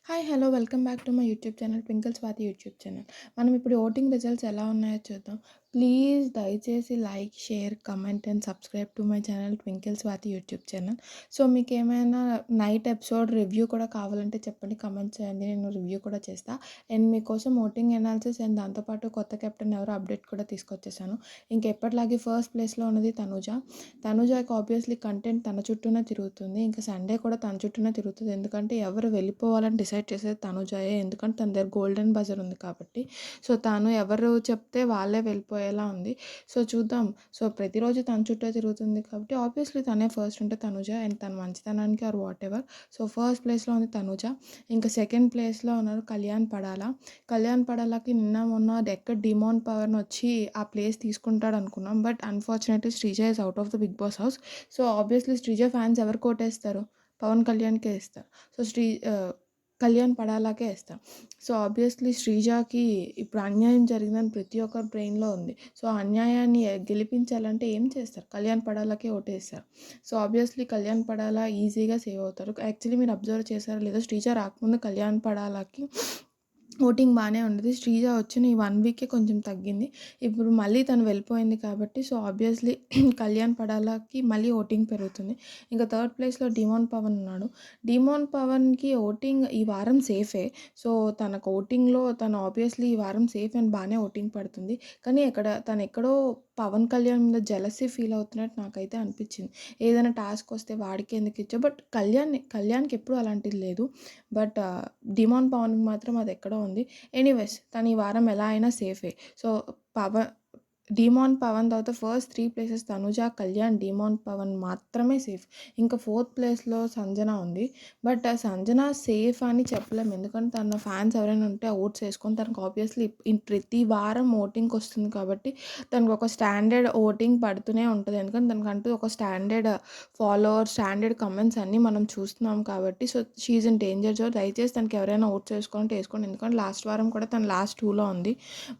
Hi hello welcome back to my YouTube channel twinkle Swathi YouTube channel. మనం ఇప్పుడు voting results ఎలా ఉన్నాయో చూద్దాం. ప్లీజ్ దయచేసి like, share, comment and subscribe to my channel twinkle Swathi YouTube channel. So మీకు ఏమైనా night episode review కూడా కావాలంటే చెప్పండి, కమెంట్ చేయండి, నేను రివ్యూ కూడా చేస్తాను. అండ్ మీకోసం ఓటింగ్ అనాలిసిస్ అండ్ దాంతోపాటు కొత్త కెప్టెన్ ఎవరో అప్డేట్ కూడా తీసుకొచ్చేసాను. ఇంకెప్పటిలాగే ఫస్ట్ ప్లేస్లో ఉన్నది తనూజ. తనూజకి ఆబ్వియస్లీ కంటెంట్ తన చుట్టూనే తిరుగుతుంది. ఇంకా సండే కూడా తన చుట్టూనే తిరుగుతుంది. ఎందుకంటే ఎవరు వెళ్ళిపోవాలని డిసైడ్ చేసేది తనుజాయే. ఎందుకంటే తన దగ్గర గోల్డెన్ బజర్ ఉంది కాబట్టి. సో తను ఎవరు చెప్తే వాళ్ళే వెళ్ళిపోయేలా ఉంది. సో చూద్దాం. సో ప్రతిరోజు తన చుట్టే తిరుగుతుంది కాబట్టి ఆబ్వియస్లీ తనే ఫస్ట్ ఉంటే తనుజ. అండ్ తన మంచితనానికి ఆర్ వాట్ ఎవర్. సో ఫస్ట్ ప్లేస్లో ఉంది తనుజ. ఇంకా సెకండ్ ప్లేస్లో ఉన్నారు కళ్యాణ్ పడాల. కళ్యాణ్ పడాలకి నిన్న మొన్న ఎక్కడ డిమాన్ పవర్ని వచ్చి ఆ ప్లేస్ తీసుకుంటాడు అనుకున్నాం. But unfortunately Sreeja is out of the Bigg Boss house. So obviously Sreeja fans ఎవరు కోటేస్తారు? పవన్ కళ్యాణ్కే ఇస్తారు. సో కళ్యాణ్ పడాలాకే వేస్తాం. సో ఆబ్వియస్లీ శ్రీజాకి ఇప్పుడు అన్యాయం జరిగిందని ప్రతి ఒక్కరి బ్రెయిన్లో ఉంది. సో అన్యాయాన్ని గెలిపించాలంటే ఏం చేస్తారు? కళ్యాణ్ పడాలాకే ఓటేస్తారు. సో ఆబ్వియస్లీ కళ్యాణ్ పడాలా ఈజీగా సేవ్ అవుతారు. యాక్చువల్లీ మీరు అబ్జర్వ్ చేశారో లేదో, శ్రీజ రాకముందు కళ్యాణ్ పడాలాకి ఓటింగ్ బాగానే ఉండేది. శ్రీజ వచ్చిన ఈ 1 వీకే కొంచెం తగ్గింది. ఇప్పుడు మళ్ళీ తను వెళ్ళిపోయింది కాబట్టి సో ఆబ్వియస్లీ కళ్యాణ్ పడాలాకి మళ్ళీ ఓటింగ్ పెరుగుతుంది. ఇంకా థర్డ్ ప్లేస్లో డిమోన్ పవన్ ఉన్నాడు. డిమోన్ పవన్కి ఓటింగ్ ఈ వారం సేఫే. సో తనకు ఓటింగ్లో తను ఆబ్వియస్లీ ఈ వారం సేఫ్ అండ్ బాగానే ఓటింగ్ పడుతుంది. కానీ తను ఎక్కడో పవన్ కళ్యాణ్ మీద జెలసీ ఫీల్ అవుతున్నట్టు నాకైతే అనిపించింది. ఏదైనా టాస్క్ వస్తే వాడికి ఎందుకు ఇచ్చావు, బట్ కళ్యాణ్కి ఎప్పుడు అలాంటిది లేదు. బట్ డిమాన్ పవన్కి మాత్రం అది ఎక్కడో ఉంది. ఎనీవేస్ తను ఈ వారం ఎలా అయినా సేఫే. సో డిమాన్ పవన్ తర్వాత ఫస్ట్ 3 ప్లేసెస్ తనుజ, కళ్యాణ్, డిమాన్ పవన్ మాత్రమే సేఫ్. ఇంకా ఫోర్త్ ప్లేస్లో సంజన ఉంది. బట్ సంజన సేఫ్ అని చెప్పలేము. ఎందుకంటే తన ఫ్యాన్స్ ఎవరైనా ఉంటే ఓట్స్ వేసుకొని తనకు ఆబ్వియస్లీ ప్రతి వారం ఓటింగ్కి వస్తుంది కాబట్టి తనకు ఒక స్టాండర్డ్ ఓటింగ్ పడుతూనే ఉంటుంది. ఎందుకంటే తనకంటూ ఒక స్టాండర్డ్ ఫాలోవర్, స్టాండర్డ్ కమెంట్స్ అన్నీ మనం చూస్తున్నాం కాబట్టి. So she is in danger zone. దయచేసి తనకి ఎవరైనా ఓట్స్ వేసుకోవాలంటే వేసుకోండి. ఎందుకంటే లాస్ట్ వారం కూడా తను లాస్ట్ 2లో ఉంది.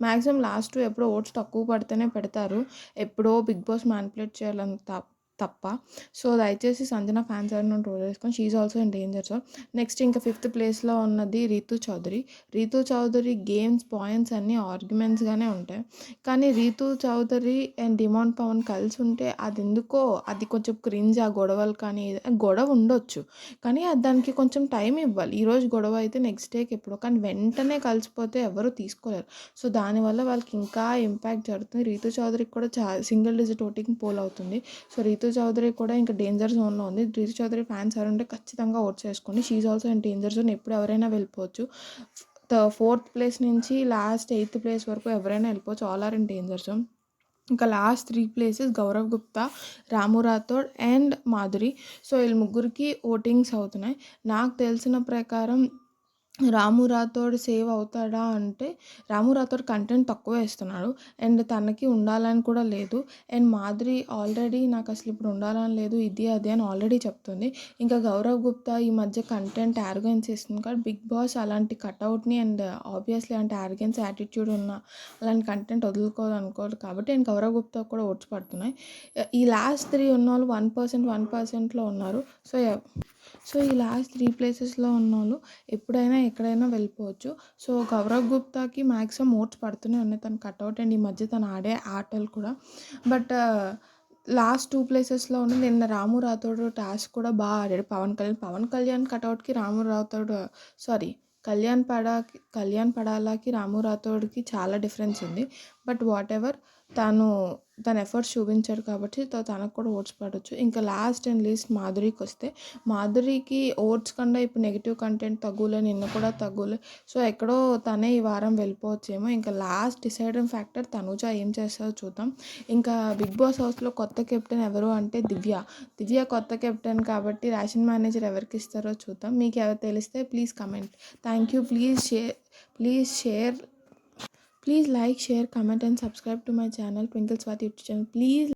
మ్యాక్సిమం లాస్ట్ 2 ఎప్పుడో ఓట్స్ తక్కువ పడితేనే పెడతారు. ఎప్పుడో బిగ్ బాస్ మ్యానిపులేట్ చేయాలని తప్ప. సో దయచేసి సంజన ఫ్యాన్స్ ఎవరైనా రోల్ వేసుకొని she is also in danger zone. Next ఇంకా ఫిఫ్త్ ప్లేస్లో ఉన్నది రీతు చౌదరి. రీతు చౌదరి గేమ్స్ పాయింట్స్ అన్నీ ఆర్గ్యుమెంట్స్గానే ఉంటాయి. కానీ రీతు చౌదరి అండ్ డిమాండ్ పవన్ కలిసి ఉంటే అది ఎందుకో అది కొంచెం క్రింజ్. ఆ గొడవలు కానీ గొడవ ఉండొచ్చు, కానీ దానికి కొంచెం టైం ఇవ్వాలి. ఈరోజు గొడవ అయితే నెక్స్ట్ డేకి ఎప్పుడో, కానీ వెంటనే కలిసిపోతే ఎవరు తీసుకోలేరు. సో దానివల్ల వాళ్ళకి ఇంకా ఇంపాక్ట్ జరుగుతుంది. రీతు చౌదరికి కూడా సింగిల్ డిజిట్ ఓటింగ్ పోల్ అవుతుంది. సో రీతు చౌదరి కూడా ఇంకా డేంజర్ జోన్లో ఉంది. రీతు చౌదరి ఫ్యాన్స్ ఎవరుంటే ఖచ్చితంగా ఓట్స్ చేసుకోండి. She is also in danger zone. ఎప్పుడు ఎవరైనా వెళ్ళిపోవచ్చు. ఫోర్త్ ప్లేస్ నుంచి లాస్ట్ 8th ప్లేస్ వరకు ఎవరైనా వెళ్ళిపోవచ్చు. All are in danger zone. ఇంకా last 3 places Gaurav Gupta, Ramu Rathod and Madhuri. So వీళ్ళు ముగ్గురికి ఓటింగ్స్ అవుతున్నాయి. నాకు తెలిసిన ప్రకారం రాము రాథోడ్ సేవ్ అవుతాడా అంటే, రాము రాథోడ్ కంటెంట్ తక్కువ వేస్తున్నాడు అండ్ తనకి ఉండాలని కూడా లేదు. అండ్ మాధురి ఆల్రెడీ నాకు అసలు ఇప్పుడు ఉండాలని లేదు, ఇది అది అని ఆల్రెడీ చెప్తుంది. ఇంకా గౌరవ్ గుప్తా ఈ మధ్య కంటెంట్ యారగెన్స్ ఇస్తుంది కాబట్టి బిగ్ బాస్ అలాంటి కట్అవుట్ని అండ్ ఆబ్వియస్లీ అంటే యారగెన్స్ యాటిట్యూడ్ ఉన్న అలాంటి కంటెంట్ వదులుకోవాలనుకోరు కాబట్టి అండ్ గౌరవ్ గుప్తా కూడా ఓట్స్ పడుతున్నాయి. ఈ లాస్ట్ 3 ఉన్నవాళ్ళు 1%లో ఉన్నారు. సో ఈ లాస్ట్ 3 ప్లేసెస్లో ఉన్నోళ్ళు ఎప్పుడైనా ఎక్కడైనా వెళ్ళిపోవచ్చు. సో గౌరవ్ గుప్తాకి మ్యాక్సిమం ఓట్స్ పడుతూనే ఉన్నాయి తను కట్అవుట్ అండ్ ఈ మధ్య తను ఆడే ఆటలు కూడా. బట్ లాస్ట్ 2 ప్లేసెస్లో ఉన్న నిన్న రాము రాథోడ్ టాస్క్ కూడా బాగా ఆడాడు. పవన్ కళ్యాణ్ కట్అవుట్కి రాము రాథోడ్ సారీ కళ్యాణ్ పడాలాకి రాము రాథోడ్కి చాలా డిఫరెన్స్ ఉంది. బట్ వాట్ ఎవర్, తన ఎఫర్ట్స్ చూపించాడు కాబట్టి తనకు కూడా ఓట్స్ పడవచ్చు. ఇంకా లాస్ట్ అండ్ లీస్ట్ మాధురికి వస్తే, మాధురికి ఓట్స్ కన్నా ఇప్పుడు నెగిటివ్ కంటెంట్ తగ్గులే, నిన్న కూడా తగ్గులే. సో ఎక్కడో తనే ఈ వారం వెళ్ళిపోవచ్చేమో. ఇంకా లాస్ట్ డిసైడింగ్ ఫ్యాక్టర్ తనూజ ఏం చేస్తుందో చూద్దాం. ఇంకా బిగ్ బాస్ హౌస్లో కొత్త కెప్టెన్ ఎవరు అంటే దివ్య కొత్త కెప్టెన్ కాబట్టి రేషన్ మేనేజర్ ఎవరికి ఇస్తారో చూద్దాం. మీకు ఎవరు తెలిస్తే please comment. Thank you. Please like, share, comment and subscribe to my channel Twinkle Swati YouTube channel. Please